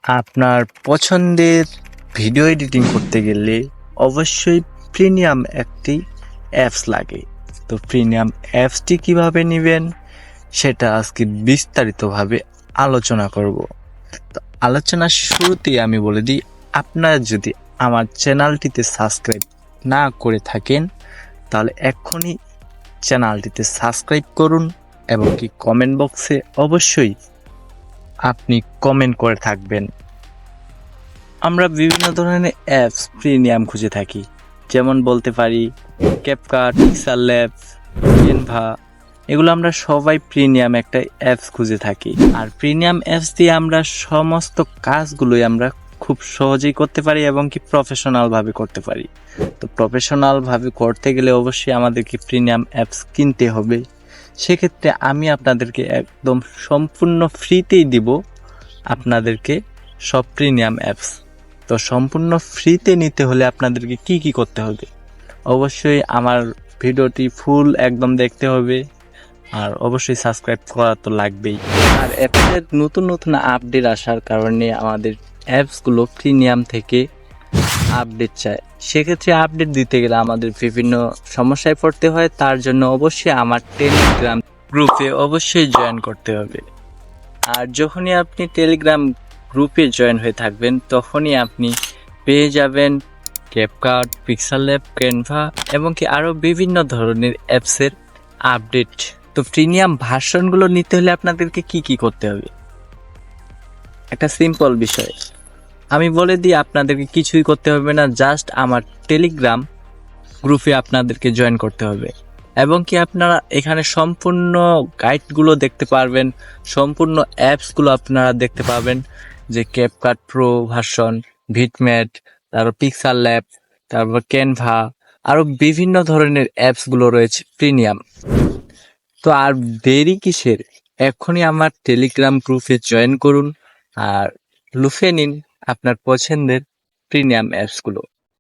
আপনার পছন্দের video editing করতে গেলে অবশ্যই প্রিমিয়াম একটি অ্যাপস লাগে। তো প্রিমিয়াম অ্যাপসটি কিভাবে নেবেন সেটা আজকে বিস্তারিতভাবে আলোচনা করব। তো আলোচনার শুরুতেই আমি বলে দিই, আপনারা যদি আমার চ্যানেলটিতে সাবস্ক্রাইব না করে থাকেন তাহলে এক্ষুনি চ্যানেলটিতে সাবস্ক্রাইব করুন এবং কি কমেন্ট বক্সে অবশ্যই আপনি কমেন্ট করে থাকবেন। আমরা বিভিন্ন ধরনের অ্যাপস প্রিমিয়াম খুঁজে থাকি, যেমন বলতে পারি ক্যাপকাট, পিক্সেল ল্যাবস, ক্যানভা। এগুলো আমরা সবাই প্রিমিয়াম একটা অ্যাপস খুঁজে থাকি। আর প্রিমিয়াম অ্যাপস দিয়ে আমরা সমস্ত কাজগুলোই আমরা খুব সহজেই করতে পারি এবং কি প্রফেশনালভাবে করতে পারি। তো প্রফেশনালভাবে করতে গেলে অবশ্যই আমাদেরকে প্রিমিয়াম অ্যাপস কিনতে হবে। সেক্ষেত্রে আমি আপনাদেরকে একদম সম্পূর্ণ ফ্রিতেই দিব আপনাদেরকে সব প্রিমিয়াম অ্যাপস। তো সম্পূর্ণ ফ্রিতে নিতে হলে আপনাদেরকে কি কি করতে হবে, অবশ্যই আমার ভিডিওটি ফুল একদম দেখতে হবে, আর অবশ্যই সাবস্ক্রাইব করা তো লাগবেই। আর অ্যাপসের নতুন নতুন আপডেট আসার কারণে আমাদের অ্যাপসগুলো প্রিমিয়াম থেকে আপডেট চায়। সেক্ষেত্রে আপডেট দিতে গেলে আমাদের বিভিন্ন সমস্যায় পড়তে হয়। তার জন্য অবশ্যই আমার টেলিগ্রাম গ্রুপে অবশ্যই জয়েন করতে হবে। আর যখনই আপনি টেলিগ্রাম গ্রুপে জয়েন হয়ে থাকবেন তখনই আপনি পেয়ে যাবেন ক্যাপকাট, পিক্সেল ল্যাব, ক্যানভা এবং কি আরও বিভিন্ন ধরনের অ্যাপসের আপডেট। তো প্রিমিয়াম ভার্সনগুলো নিতে হলে আপনাদেরকে কি কি করতে হবে, একটা সিম্পল বিষয় আমি বলে দিই। আপনাদেরকে কিছুই করতে হবে না, জাস্ট আমার টেলিগ্রাম গ্রুপে আপনাদেরকে জয়েন করতে হবে এবং কি আপনারা এখানে সম্পূর্ণ গাইডগুলো দেখতে পারবেন, সম্পূর্ণ অ্যাপসগুলো আপনারা দেখতে পাবেন, যে ক্যাপকাট প্রো ভার্সন, ভিটম্যাট, তারপর পিক্সেল ল্যাব, তারপর ক্যানভা, আরও বিভিন্ন ধরনের অ্যাপসগুলো রয়েছে প্রিমিয়াম। তো আর দেরি কিসের, এখনই আমার টেলিগ্রাম গ্রুপে জয়েন করুন আর লুফে নিন আপনার পছন্দের প্রিমিয়াম অ্যাপসগুলো।